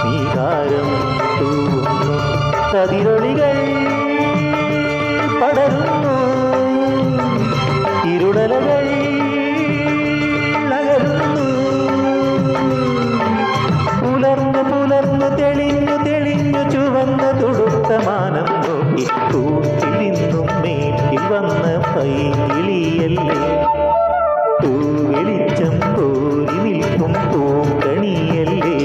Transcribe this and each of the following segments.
നീകാരം തൂവുന്നു കതിരൊളികൾ പടരുന്നു ഇരുടലകൾ അകലുന്നു പുലർന്നു പുലർന്നു തെളിഞ്ഞു തെളിഞ്ഞു ചുവന്ന തുടുത്ത മാനം നോക്കി കൂട്ടിൽ നിന്നും മേറ്റിൽ വന്ന പൈകിളിയല്ലേ വെളിച്ചം കോരി നിൽക്കും പൂക്കണിയല്ലേ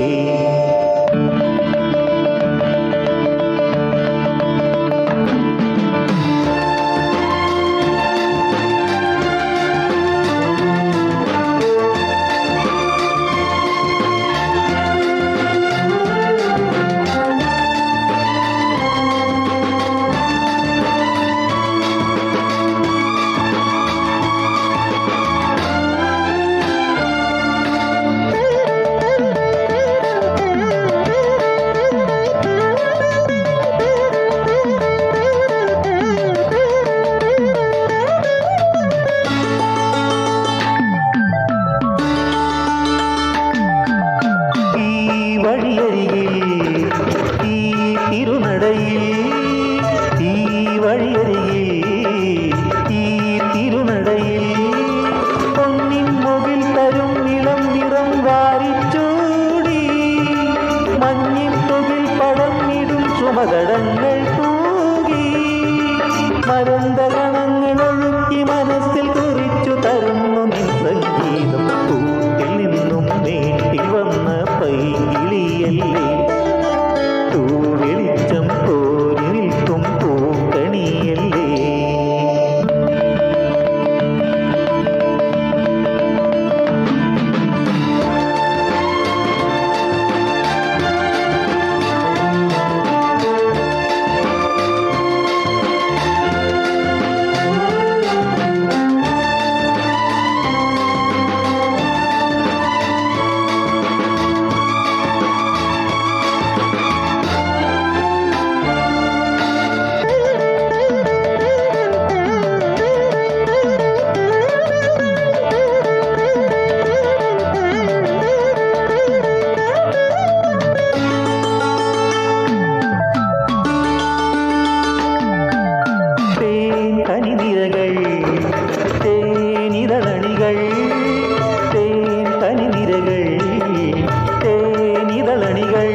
മകടങ്ങൾ തൂകി മരന്തകണങ്ങളൊഴുക്കി മനസ്സിൽ കുറിച്ചു തരുന്നു നിൻ സംഗീതം കൂട്ടിൽ നിന്നും നേട്ടിൽ വന്ന പൈകിളിയല്ലേ വെളിച്ചം കോരി നിൽക്കും പൂക്കണിയല്ലേ തേനിതളണികൾ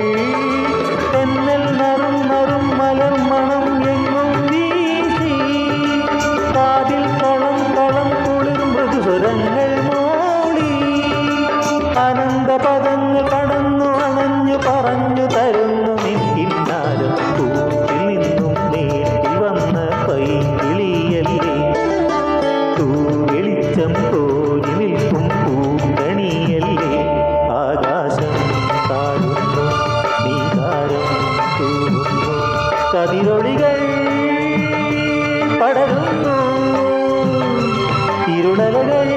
തെന്നൽ നറും നറും മലർ മണം എങ്ങും വീശി കാതിൽ കളം കളം കുളിർ മൃദുസ്വരങ്ങൾ മൂളി അനന്തപദങ്ങൾ കടന്നു അണഞ്ഞു പറഞ്ഞു തരുന്നു നിന്നാലും കൂട്ടിൽ നിന്നും നേട്ടിൽ വന്ന പൈകിളിയല്ലേ വെളിച്ചം കോരി നിൽക്കും പൂക്കണിയല്ലേ ആകാശം താഴുന്നു നീകാരം തൂവുന്നു കതിരൊളികൾ പടരുന്നു ഇരുടലകൾ